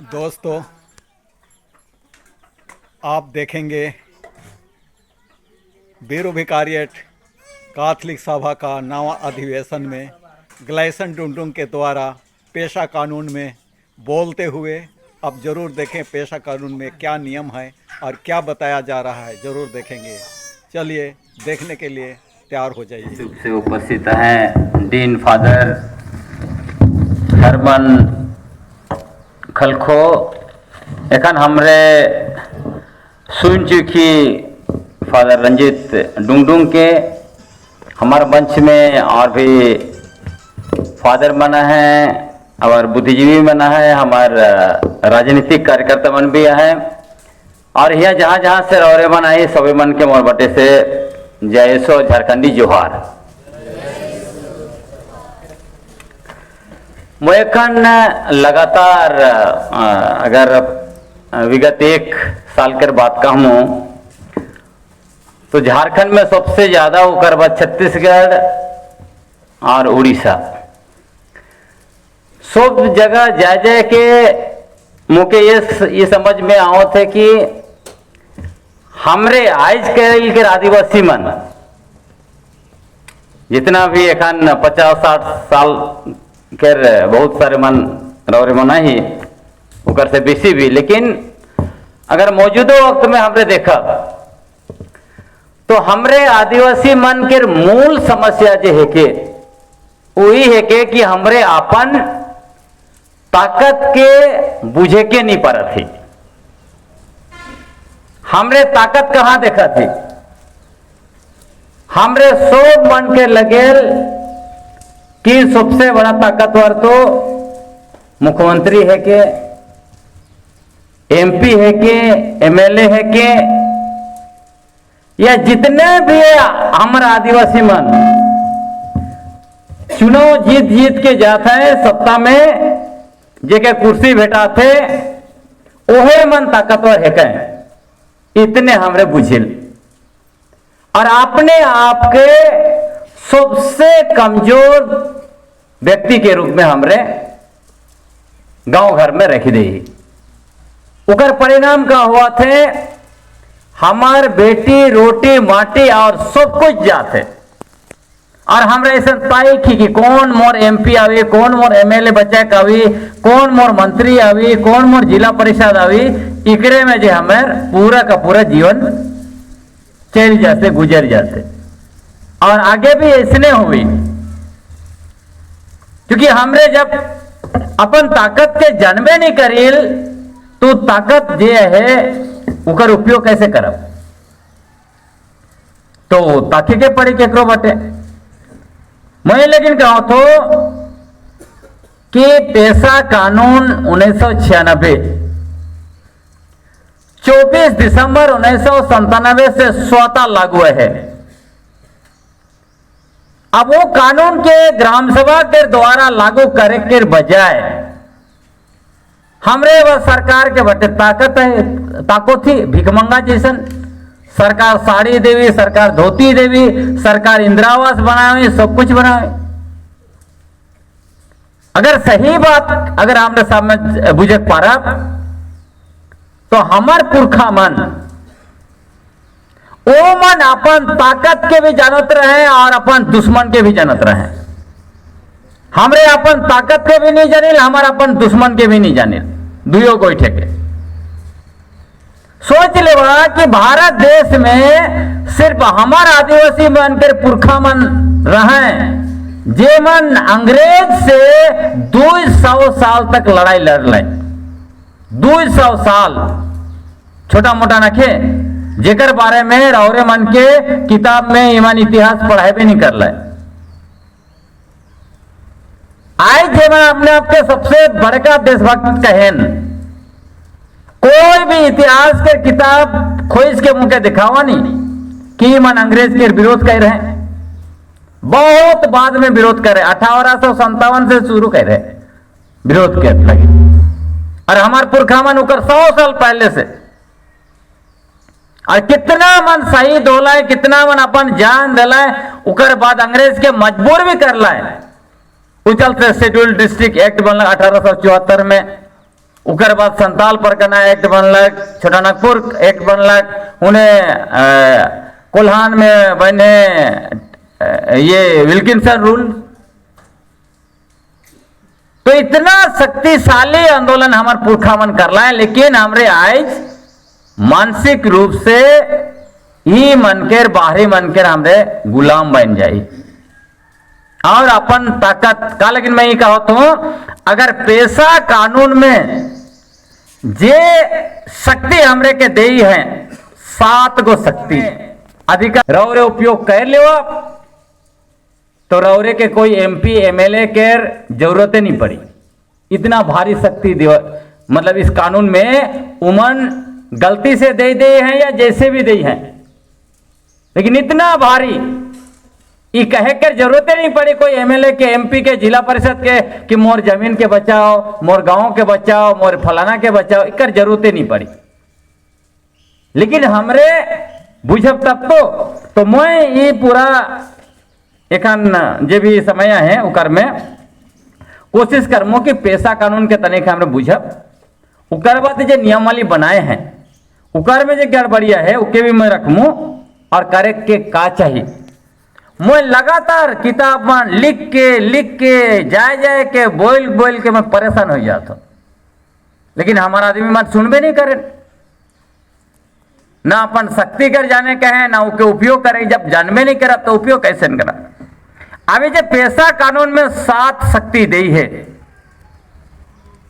दोस्तों, आप देखेंगे बीरू भिकारियट कैथलिक सभा का नवा अधिवेशन में ग्लेसन डुंडुंग के द्वारा पेशा कानून में बोलते हुए अब ज़रूर देखें पेशा कानून में क्या नियम है और क्या बताया जा रहा है। ज़रूर देखेंगे। चलिए देखने के लिए तैयार हो जाइए। से उपस्थित हैं डीन फादर हरमन खलखो एखन हमरे सुन चुकी फादर रंजीत डुंगडुंग के हमारे मंच में और भी फादर बना है और बुद्धिजीवी बना है, हमारे राजनीतिक कार्यकर्ता मन भी है और यह जहाँ जहाँ से रौरे मन आई सभी मन के मोर बटे से जय सो झारखंडी जोहार। मोएखन लगातार अगर विगत 1 साल के बात कहूँ तो झारखंड में सबसे ज़्यादा होकर बाद छत्तीसगढ़ और उड़ीसा सब जगह जाए के मुके ये समझ में आओ थे कि हमरे आज के आदिवासी मन जितना भी एखन 50-60 साल के बहुत सारे मन रौरे मन ही उकर से बेसी भी, लेकिन अगर मौजूदा वक्त में हमरे देखा तो हमरे आदिवासी मन के मूल समस्या जो है के वही है के कि हमरे अपन ताकत के बुझे के नहीं पारा थी। हमरे ताकत कहाँ देखा थी? हमरे सब मन के लगेल कि सबसे बड़ा ताकतवर तो मुख्यमंत्री है के, एमपी है के, एमएलए है के, या जितने भी हमारे आदिवासी मन चुनाव जीत जीत के जाते हैं सत्ता में जेके कुर्सी भेटा थे ओहे मन ताकतवर है कहें, इतने हमरे बुझिल और अपने आप के सबसे कमजोर व्यक्ति के रूप में हमरे गांव घर में रख दी। उकर परिणाम का हुआ थे हमार बेटी रोटी माटी और सब कुछ जाते और हमरे ऐसा तय कि कौन मोर एमपी आवी, कौन मोर एमएलए बच्चा आवी, कौन मोर मंत्री आवी, कौन मोर जिला परिषद आवी, इकरे में जो हमारे पूरा का पूरा जीवन चल जाते गुजर जाते और आगे भी ऐसने हुई, क्योंकि हमरे जब अपन ताकत के जन्मे नहीं करील तो ताकत जे है उकर उपयोग कैसे करब? तो ताकि के पड़ी केकरो बटे मैं लेकिन कहो तो कि पेशा कानून 1996 24 दिसंबर 1997 से स्वतः लागू है। अब वो कानून के ग्राम सभा के द्वारा लागू करे के बजाय हमरे वह सरकार के बटे ताकत है, ताको थी भिकमंगा जैसन सरकार साड़ी देवी, सरकार धोती देवी, सरकार इंदिरा आवास बनावे, सब कुछ बनावे। अगर सही बात अगर हमने समझ बुझे पारा तो हमार पुरखा मन ओ मन अपन ताकत के भी जानत रहे और अपन दुश्मन के भी जानत रहे। हमरे अपन ताकत के भी नहीं जानिल, हमारा अपन दुश्मन के भी नहीं जानिल, दुयो को ठेके। सोच ले बड़ा कि भारत देश में सिर्फ हमारा आदिवासी मन के पुरखा मन रहे जे मन अंग्रेज से 200 साल तक लड़ाई लड़ ले। 200 साल छोटा मोटा नखे जेकर बारे में रौरे मन के किताब में ईमान इतिहास पढ़ाई भी नहीं कर ले। आज जे मन अपने आप के सबसे बड़का देशभक्त कहेन, कोई भी इतिहास के किताब खोज के मुझे दिखावा नहीं कि मन अंग्रेज के विरोध कर रहे, बहुत बाद में विरोध करे, 1857 से शुरू कर रहे विरोध के लगे और हमारे पुरखा मन उकर 100 साल पहले से और कितना मन शहीद होला है, कितना मन अपन जान दिला है, उकर बाद अंग्रेज के मजबूर भी कर लाए। उचल से शेड्यूल्ड डिस्ट्रिक्ट एक्ट बनला 1874 में उकर बाद संताल परगना एक्ट बनलक, छोटा नागपुर एक्ट बनलक, उन्हें कोल्हान में बने ये विल्किंसन रूल। तो इतना शक्तिशाली आंदोलन हमारे पुरखा मन करला है, लेकिन हमरे आज मानसिक रूप से ही मनकेर बाहरी मनकेर हमरे गुलाम बन जाई और अपन ताकत का। लेकिन मैं ये कहता हूं, अगर पेशा कानून में जे शक्ति हमरे के देई है, 7 गो शक्ति अधिकार रौरे उपयोग कर ले तो रौरे के कोई MP MLA के जरूरत नहीं पड़ी। इतना भारी शक्ति दे, मतलब इस कानून में उमन गलती से दे हैं या जैसे भी दे हैं, लेकिन इतना भारी ये कहे कर जरूरत नहीं पड़ी कोई MLA के, MP के, जिला परिषद के कि मोर जमीन के बचाओ, मोर गांव के बचाओ, मोर फलाना के बचाओ, इकर जरूरत नहीं पड़ी। लेकिन हमरे बुझब तब तो मैं ये पूरा एखन जे भी समय है उकर में कोशिश करमो कि पेशा कानून के तनिक हमरे बुझब। उकर बाद जो नियमावली बनाए हैं उकर में जो गड़बड़िया है उके भी मैं रखमू और करे के का चाहिए। मैं लगातार किताब में लिख के जाए के बोल के मैं परेशान हो जाता हूं, लेकिन हमारा आदमी मन सुनबे नहीं करे, ना अपन शक्ति कर जाने के है ना उसके उपयोग करे। जब जानबे नहीं करा तो उपयोग कैसे करा। अभी जो पेशा कानून में 7 शक्ति दी है,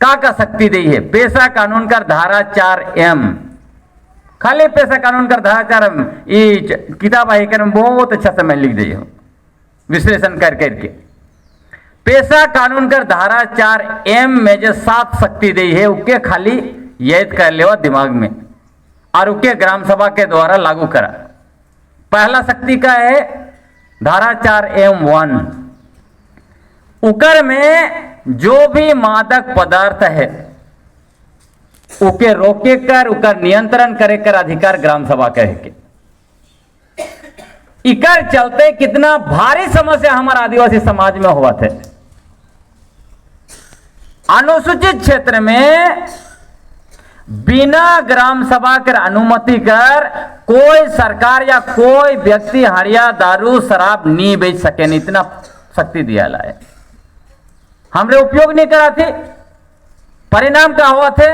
का शक्ति दी है? पेशा कानून का धारा 4M, खाली पेशा कानून का धारा 4M ये किताब है कर बहुत अच्छा से मैं लिख दी हूं विश्लेषण कर करके। पेशा कानून का धारा 4M में जो 7 शक्ति दी है उसके खाली याद कर ले दिमाग में और उसके ग्राम सभा के द्वारा लागू करा। पहला शक्ति का है धारा 4M1, उकर में जो भी मादक पदार्थ है उके रोके कर उकर नियंत्रण करे कर अधिकार ग्राम सभा कहे के। इकर चलते कितना भारी समस्या हमारा आदिवासी समाज में हुआ थे। अनुसूचित क्षेत्र में बिना ग्राम सभा कर अनुमति कर कोई सरकार या कोई व्यक्ति हरिया दारू शराब नहीं बेच सके, इतना शक्ति दिया है। हमरे उपयोग नहीं करा थे, परिणाम क्या हुआ थे?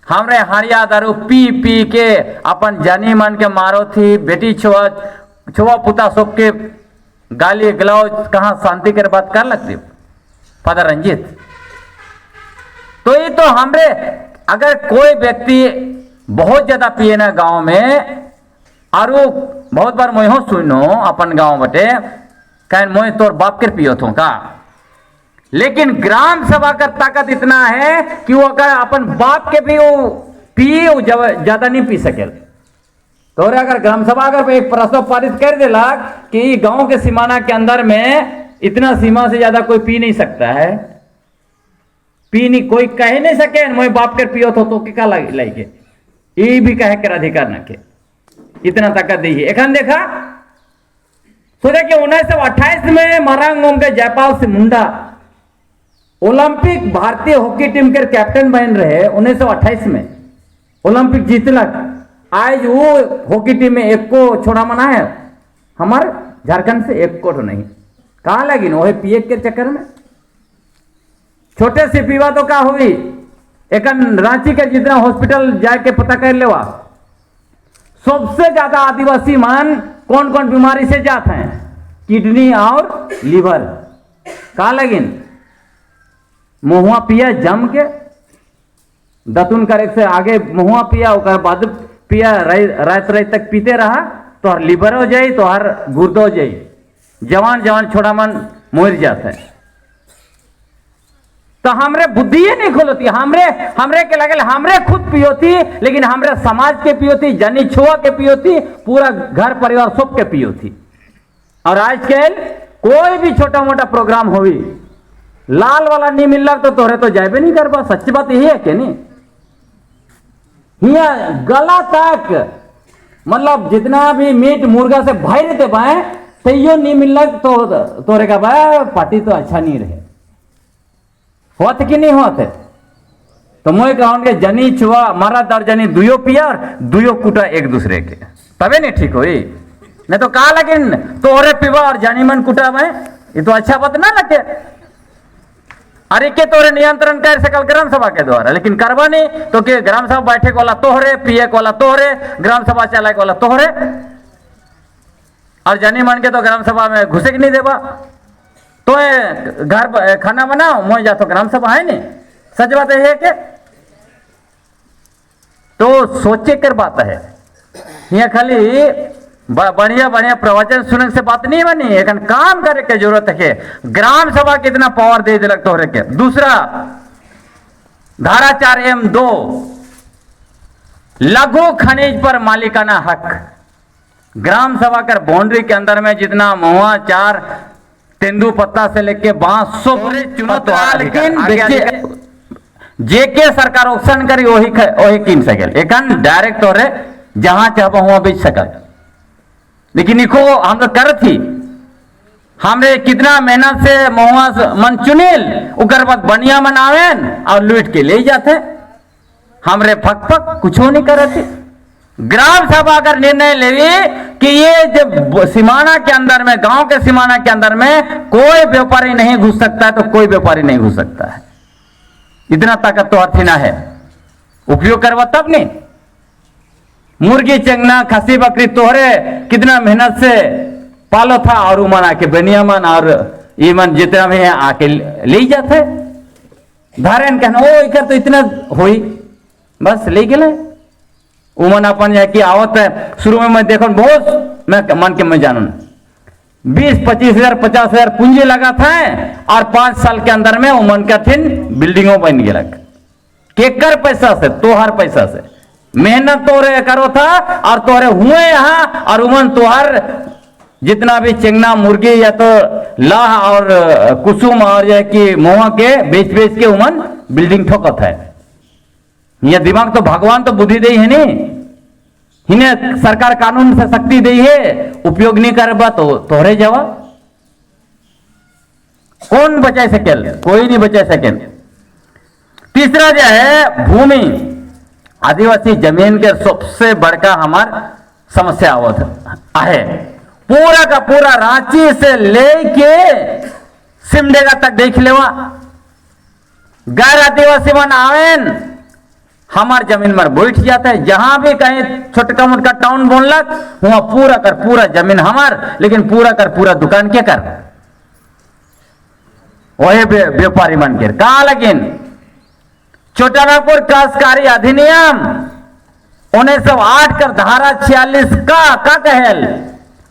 हमरे हरिया दारू पी के अपन जानी मन के मारो थी, बेटी छुआ पुता सबके गाली गलौज कहां शांति के बात कर लगती फादर रंजीत। तो ये तो हमरे अगर कोई व्यक्ति बहुत ज्यादा पिए ना गांव में, और बहुत बार मैं सुनो अपन गांव बटे कहीं मैं तोर बाप के पियो थो का, लेकिन ग्राम सभा का ताकत इतना है कि वो अगर अपन बाप के भी वो पिए वो ज्यादा नहीं पी सके। तो अगर ग्राम सभा अगर एक प्रस्ताव पारित कर देला कि गांव के सीमाना के अंदर में इतना सीमा से ज्यादा कोई पी नहीं सकता है, पी नहीं कोई कह नहीं सके मैं बाप कर पियो तो क्या लगे, ये भी कहे कर अधिकार न के, इतना ताकत दी है। एखन देखा सोचा कि 1928 में मरांगोम के जयपाल सिंह मुंडा ओलंपिक भारतीय हॉकी टीम के कैप्टन बन रहे 1928 में, ओलंपिक जीतलक। आज वो हॉकी टीम में एक को छोड़ा मना है हमारे झारखंड से, एक को तो नहीं। कहां लगी वो पिए के चक्कर में, छोटे से पीवा तो क्या हुई। एक रांची के जितना हॉस्पिटल जाके पता कर लेवा, सबसे ज्यादा आदिवासी मान कौन कौन बीमारी से जाते हैं, किडनी और लीवर। कहां लगिन महुआ पिया जम के दतुन करे से आगे महुआ पिया, उसके बाद पिया रात तक पीते रहा तो लीवर हो जाये तो हर गुर्दो हो जाये, जवान छोड़ा मन मर जाते हैं। तो हमरे बुद्धि ही नहीं खोलती, हमरे के लगे हमरे खुद पियोती, लेकिन हमरे समाज के पियोती, जनी छुआ के पियोती, पूरा घर परिवार सब के पियोती। और आजकल कोई भी छोटा मोटा प्रोग्राम होवी लाल वाला नहीं मिल रहा तो तोहरे तो जाए नहीं कर पा। सच्ची बात यही है कि नहीं? गला तक मतलब जितना भी मीट मुर्गा से भाई रहते पाए तैयो नहीं मिल रहा तो तोरे का भाई पार्टी तो अच्छा नहीं रहे। होत कि नहीं होत? तो मुझे कहूँ कि जनी छुआ मरद और जनी दुयो पिया और दुयो कुटा एक दूसरे के, तबे नहीं ठीक हुई। नहीं तो कहा लेकिन तोहरे पिवा और जनी मन कुटा में, ये तो अच्छा बात ना लगे। अरे के तोरे नियंत्रण कर सकल ग्राम सभा के द्वारा, लेकिन करवा नहीं तो के ग्राम सभा बैठे को वाला तोहरे, पिए को वाला तोहरे, ग्राम सभा चलाए को वाला तोहरे, और जनी मन के तो ग्राम सभा में घुसे के नहीं देवा। तो घर खाना बनाओ मोह जा तो ग्राम सभा है नहीं, सच बात है के। तो सोचे कर बात है, यहाँ खाली बढ़िया बढ़िया प्रवचन सुनने से बात नहीं बनी, एक काम करे के जरूरत है। ग्राम सभा कितना पावर दे दिलक तोहरे के। दूसरा धारा 4M2 लघु खनिज पर मालिकाना हक, ग्राम सभा कर बाउंड्री के अंदर में जितना महुआ, चार, तेंदू पत्ता से लेके बांस सब चुनौती, लेकिन जेके सरकार ऑप्शन करी वही कीन सके, एकन डायरेक्ट तोरे जहां चाहबो वहां बेच सकल। लेकिन इको हम लोग कर थी, हमरे कितना मेहनत से महुआ मन चुनिल, उकर बाद बनिया मन आवेन और लूट के ले जाते, हमरे फक फक कुछ नहीं करे थे। ग्राम सभा अगर निर्णय लेवी कि ये जब सीमाना के अंदर में, गांव के सीमाना के अंदर में कोई व्यापारी नहीं घुस सकता है, तो कोई व्यापारी नहीं घुस सकता है। इतना ताकत तो अर्थी ना है, उपयोग करवा तब नहीं। मुर्गी, चंगना, खसी, बकरी तोहरे कितना मेहनत से पालो था, और उमन आके बनियामन और ये मन जितना भी है आके ले जाते, धारण कहना ओ इकर तो इतना हुई, बस ले गए। उमन अपन है कि आवत है, शुरू में मैं देखो बहुत मैं मन के मैं जानूं 20-25 हजार 50 हजार पूंजी लगा था, और 5 साल के अंदर में उमन का थिन बिल्डिंगों बन गया। केकर पैसा से? तोहर पैसा से। मेहनत तोरे करो था और तोरे हुए यहाँ, और उमन तोहर जितना भी चेंगना, मुर्गी या तो लाह और कुसुम और जो है कि मोहा के बेच बेच के उमन बिल्डिंग ठोकत है। यह दिमाग तो भगवान तो बुद्धि दे है नहीं, इन्हें सरकार कानून से शक्ति दी है, उपयोग नहीं करबा तो तोहरे जवा। कौन बचा सकेल? कोई नहीं बचा सकेल। तीसरा जो है भूमि, आदिवासी जमीन के सबसे बड़का हमार समस्या आवत है। पूरा का पूरा रांची से लेके सिमडेगा तक देख लेवा, गैर आदिवासी मन आवेन हमार जमीन पर बैठ जाता है। जहां भी कहीं छोटका मोटका टाउन बोलक वहां पूरा कर पूरा जमीन हमार, लेकिन पूरा कर पूरा दुकान के कर वही व्यापारी मन के कहा। लेकिन छोटानागपुर काश्तकारी अधिनियम 1908 कर धारा 46 का कहल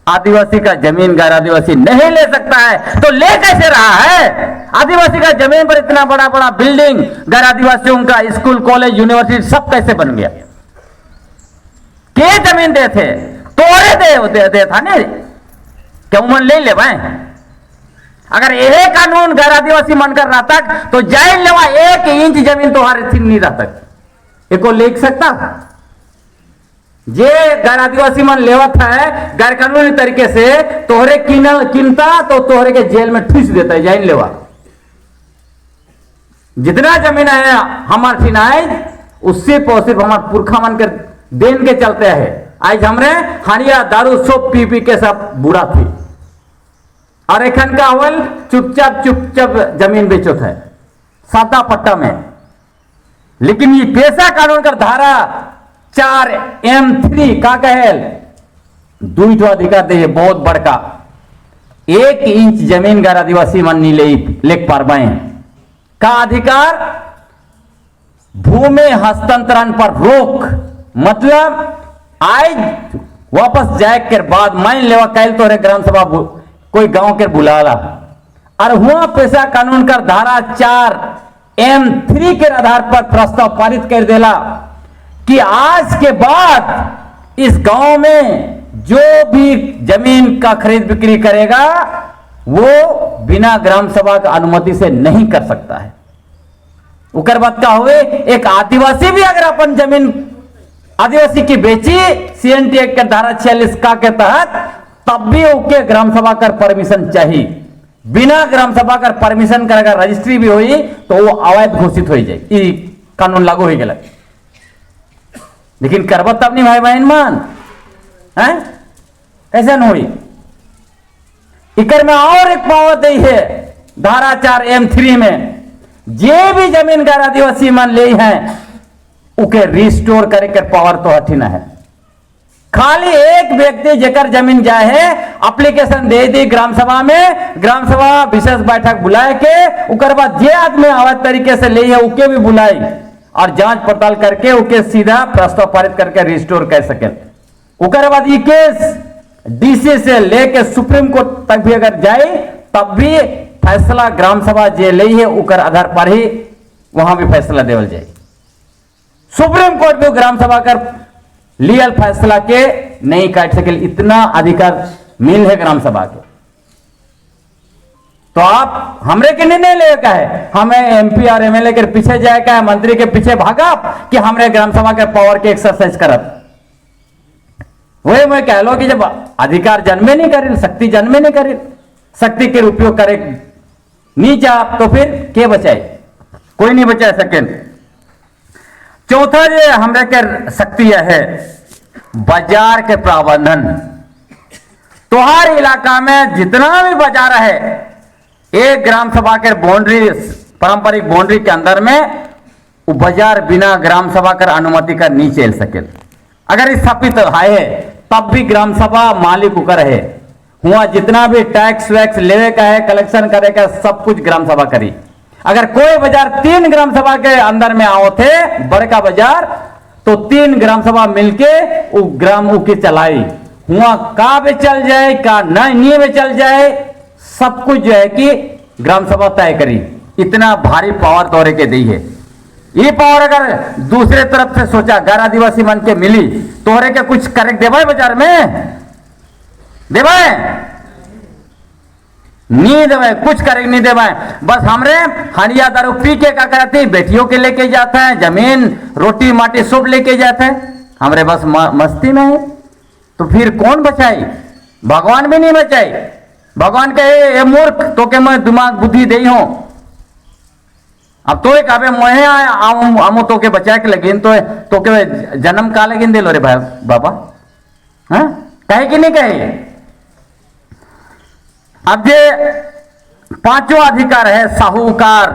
आदिवासी का जमीन गैर आदिवासी नहीं ले सकता है, तो ले कैसे रहा है? आदिवासी का जमीन पर इतना बड़ा बड़ा बिल्डिंग, गैर आदिवासियों का स्कूल, कॉलेज, यूनिवर्सिटी सब कैसे बन गया? के जमीन दे थे? तोरे दे था ने क्यों मन ले ले भाई? अगर यह कानून गैर आदिवासी मन कर रहा तक तो जाए लेवा 1 इंच जमीन तुम्हारे थी नहीं रहा तक एको ले सकता। जे गैर आदिवासी मन लेवत है गैर कानूनी तरीके से, तोहरे किनता तो तोहरे के जेल में ठूस देता है, जाइन लेवा। जितना जमीन है हमार ठिनाए उससे सिर्फ हमार पुरखा मन कर देन के चलते हैं। आज हमरे हानिया दारू सब पी पी के सब बुरा थी, और एखन का अवल चुपचाप जमीन बेचत है सादा पट्टा में। लेकिन ये पेशा कानून का धारा 4M3 का कहल दुईठो अधिकार दे बहुत बड़का, 1 इंच जमीन गैर आदिवासी मन नहीं ले पारबाए का अधिकार। भूमि हस्तांतरण पर रोक, मतलब आज वापस जाए के बाद मान लेवा कैल तोरे ग्राम सभा कोई गांव के बुलाला, और हुआ पेशा कानून का धारा 4M3 के आधार पर प्रस्ताव पारित कर देला कि आज के बाद इस गांव में जो भी जमीन का खरीद बिक्री करेगा वो बिना ग्राम सभा की अनुमति से नहीं कर सकता है। उकर बात का हुए, एक आदिवासी भी अगर अपन जमीन आदिवासी की बेची CNT एक्ट के धारा 46 का के तहत, तब भी उसके ग्राम सभा कर परमिशन चाहिए। बिना ग्राम सभा कर परमिशन कर अगर रजिस्ट्री भी हुई तो वो अवैध घोषित हो जाए। कानून लागू हो गया, लेकिन करब तब नहीं भाई बहन मान है कैसे न हुई। इकर में और एक पावर दी है धारा 4M3 में, जे भी जमीन गैर आदिवासी मन ले हैं उके रिस्टोर करे के पावर तो हठी न है। खाली एक व्यक्ति जेकर जमीन जाए है एप्लीकेशन दे दी ग्राम सभा में, ग्राम सभा विशेष बैठक बुलाए के उकर बाद जे आदमी अवैध तरीके से ले है उके भी बुलाई और जांच पड़ताल करके उके सीधा प्रस्ताव पारित करके रिस्टोर कर सके। उकर बाद ये केस डीसी से लेके सुप्रीम कोर्ट तक भी अगर जाए तब भी फैसला ग्राम सभा जे ले है उकर आधार पर ही वहां भी फैसला देवल जाए। सुप्रीम कोर्ट भी ग्राम सभा कर लीगल फैसला के नहीं काट सके, इतना अधिकार मिल है ग्राम सभा के। तो आप हमरे के निर्णय ले का है, हमें एमपी और एमएलए के पीछे जाए का है, मंत्री के पीछे भागा कि हमरे ग्राम सभा के पावर के एक्सरसाइज करत। वही मैं कह लो कि जब अधिकार जन्मे नहीं करे, शक्ति जन्मे नहीं करे, शक्ति के उपयोग करे नहीं जा तो फिर के बचाए, कोई नहीं बचा सके। चौथा ये हमरे के शक्ति है बाजार के प्रबंधन। तोहार इलाका में जितना भी बाजार है एक ग्राम सभा के बाउंड्री, पारंपरिक बाउंड्री के अंदर में वो बाजार बिना ग्राम सभा कर अनुमति कर नहीं चल सके। अगर स्थापित है तब भी ग्राम सभा मालिक उकर है, हुआ जितना भी टैक्स वैक्स लेवे का है, कलेक्शन करे का, सब कुछ ग्राम सभा करी। अगर कोई बाजार 3 ग्राम सभा के अंदर में आओ थे बड़का बाजार, तो 3 ग्राम सभा मिलके वो ग्राम की चलाई, हुआ का भी चल जाए का नहीं भी चल जाए, सब कुछ जो है कि ग्राम सभा तय करी। इतना भारी पावर तोरे के दी है। ये पावर अगर दूसरे तरफ से सोचा गैर आदिवासी मन के मिली तोहरे के कुछ करेक्ट देवाए बाजार में देवाए नहीं देवाए, कुछ करेक्ट नहीं देवाए। बस हमरे हनिया दारू पी के क्या करते हैं, बेटियों के लेके जाते हैं, जमीन रोटी माटी सब लेके जाते हैं, हमरे बस मस्ती में है। तो फिर कौन बचाई, भगवान भी नहीं बचाई। भगवान कहे ये मूर्ख तो के मैं दिमाग बुद्धि दे हूं, अब तो एक अबे मोहे आमो तो के बचा के लगिन तो के जन्म का लगिन दे लो रे भाई बाबा, हाँ कहे कि नहीं कहे। अब ये 5वां अधिकार है साहूकार।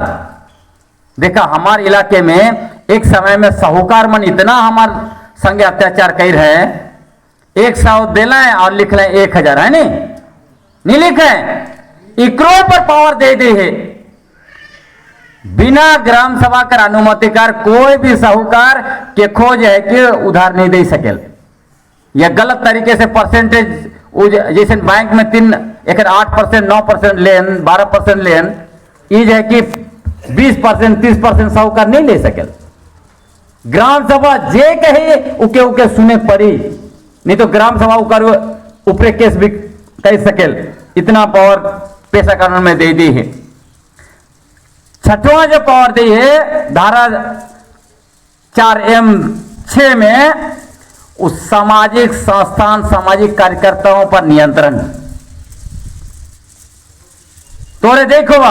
देखा हमारे इलाके में एक समय में साहूकार मन इतना हमार संगे अत्याचार कर रहे, 100 देला है और लिख लें 1000 है नहीं लिखे, इकरोड़ पर पावर दे दी है। बिना ग्राम सभा कर अनुमति कर कोई भी साहूकार के खोज है कि उधार नहीं दे सके। यह गलत तरीके से परसेंटेज, जैसे बैंक में 8%, 9% लेन, 12% लेन, ये है कि 20%, 30% साहूकार नहीं ले सके। ग्राम सभा जे कहे उके उके सुने पड़ी, नहीं तो ग्राम सभा ऊपर केस भी कह सके। इतना पावर पेशा कानून में दे दी है। 6वां जो पावर दी है धारा 4M6 में उस सामाजिक संस्थान, सामाजिक कार्यकर्ताओं पर नियंत्रण। तोरे देखो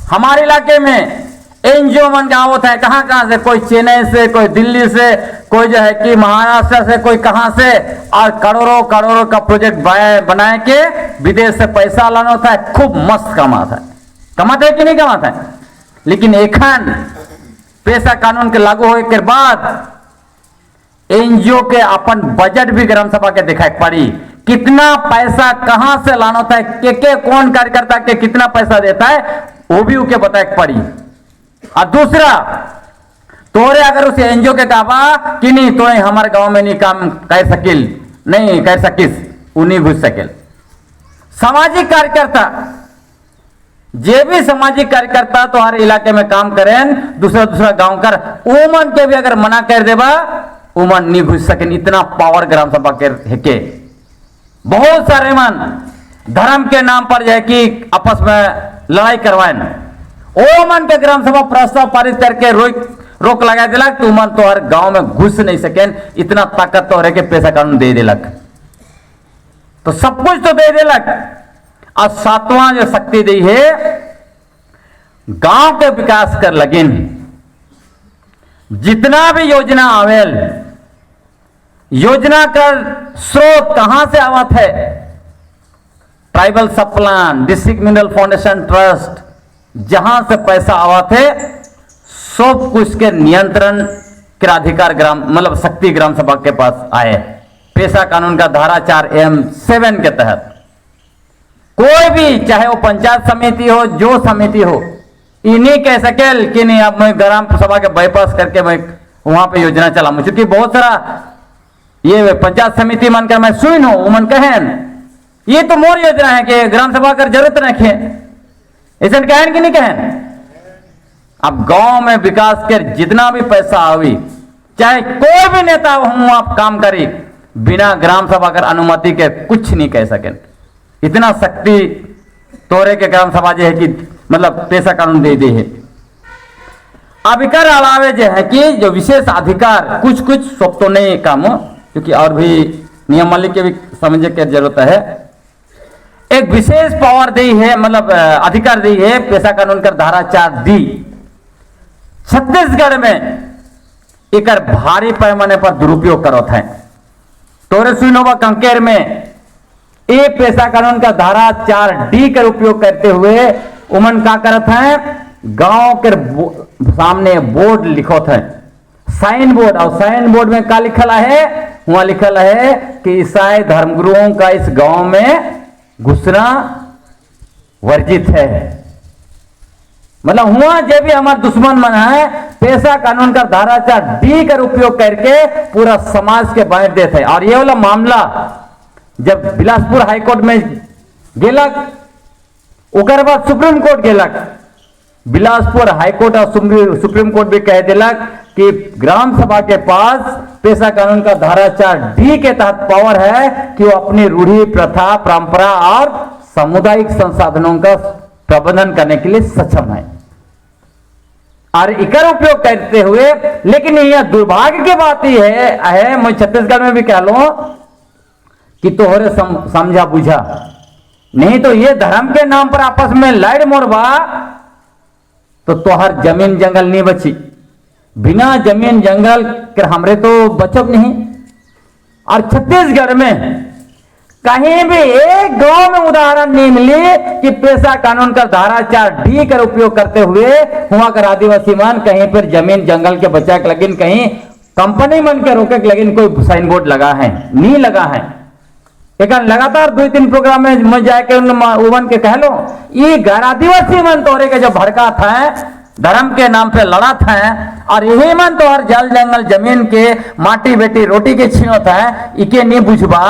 हमारे इलाके में एनजीओ मन का होता है, कहां से, कोई चेन्नई से, कोई दिल्ली से, कोई जो है कि महाराष्ट्र से, कोई कहां से, और करोड़ों करोड़ों का प्रोजेक्ट बनाए के विदेश से पैसा लाना होता है, खूब मस्त कमाता है। कमाते है कि नहीं कमाता है? लेकिन एखन पेशा कानून के लागू होने के बाद एनजीओ के अपन बजट भी ग्राम सभा के दिखाई पड़ी, कितना पैसा कहां से लाना होता है, के कौन कार्यकर्ता के कितना पैसा देता है, वो भी उके बताए पड़ी। और दूसरा, तोरे अगर उस एनजीओ के कहा कि नहीं तो हमारे गांव में नहीं काम कर सकिल, नहीं कर सकिस, वो नहीं घुस सके। सामाजिक कार्यकर्ता, जे भी सामाजिक कार्यकर्ता तो हर इलाके में काम करें, दूसरा गांव कर, उमन के भी अगर मना कर देबा उमन नहीं घुस सके। इतना पावर ग्राम सभा के बहुत सारे मन धर्म के नाम पर जो है कि आपस में लड़ाई करवाए, ओ मन के ग्राम सभा प्रस्ताव पारित करके रोक लगा दिलक, तो मन तो हर गांव में घुस नहीं सके। इतना ताकत तो रह के पेशा कानून दे दिलक, तो सब कुछ तो दे दिलक। और 7वां जो शक्ति दी है गांव के विकास कर लगिन। जितना भी योजना आवेल, योजना का स्रोत कहां से आवत है? ट्राइबल सब plan, district mineral foundation trust, जहां से पैसा आवत है सब कुछ के नियंत्रण के अधिकार ग्राम मतलब शक्ति ग्राम सभा के पास आए। पेशा कानून का धारा 4M7 के तहत कोई भी, चाहे वो पंचायत समिति हो, जो समिति हो, इन्हीं कह सके कि नहीं अब मैं ग्राम सभा के बाईपास करके मैं वहां पे योजना चलाऊं। क्योंकि बहुत सारा ये पंचायत समिति मानकर मैं सुन हूं, मन कहन ये तो मोर योजना है कि ग्राम सभा कर जरूरत रखे, ऐसा कहन कि नहीं कहन। अब गांव में विकास के जितना भी पैसा आवी, चाहे कोई भी नेता हूं आप काम करी, बिना ग्राम सभा कर अनुमति के कुछ नहीं कह सके। इतना शक्ति तोरे के ग्राम सभा जो है कि मतलब पेशा कानून दे है। अब इकर अलावे जो है कि जो विशेष अधिकार कुछ कुछ सब तो नहीं काम, क्योंकि और भी नियमावली के भी समझने की जरूरत है। एक विशेष पावर दी है, मतलब अधिकार दी है पेशा कानून का धारा 4D। छत्तीसगढ़ में इकर भारी पैमाने पर दुरुपयोग करत है। तोरे सुनोबा कंकेर में ये पेशा कानून का धारा 4D का उपयोग करते हुए उमन का करत है, गांव के सामने बोर्ड लिखत है, साइन बोर्ड, और साइन बोर्ड में क्या लिखल है? वहां लिखल है कि ईसाई धर्मगुरुओं का इस गांव में घुसना वर्जित है। मतलब हुआ जब भी हमारे दुश्मन मन है, पेशा कानून का धारा 4D का उपयोग करके पूरा समाज के बांट देते हैं। और ये वाला मामला जब बिलासपुर हाईकोर्ट में गेलक, ओकर बाद सुप्रीम कोर्ट गेलक, बिलासपुर हाईकोर्ट और सुप्रीम कोर्ट भी कह दिलक कि ग्राम सभा के पास पेशा कानून का धारा 4D के तहत पावर है कि वो अपनी रूढ़ी, प्रथा, परंपरा और सामुदायिक संसाधनों का प्रबंधन करने के लिए सक्षम है और इकर उपयोग करते हुए। लेकिन यह दुर्भाग्य की बात ही है मैं छत्तीसगढ़ में भी कह लूं कि तोहरे समझा बुझा, नहीं तो ये धर्म के नाम पर आपस में लड़ मोरबा तो तोहर जमीन जंगल नहीं बची। बिना जमीन जंगल के हमरे तो बचब नहीं। और छत्तीसगढ़ में कहीं भी एक गांव में उदाहरण नहीं मिली कि पेशा कानून का धारा 4D का उपयोग करते हुए हुआ कर आदिवासी मन कहीं पर जमीन जंगल के बचा के लगिन, कहीं कंपनी मन के रोके के लगिन कोई साइन बोर्ड लगा है, नहीं लगा है। एक लगातार 2-3 प्रोग्राम में मैं जाके उन के कह लो, ये घर आदिवासी मन तोरे के जो भड़का था, धर्म के नाम पे लड़ा था, और यही मन तो हर जल जंगल जमीन के माटी बेटी रोटी के छीनत है, इके नहीं बुझबा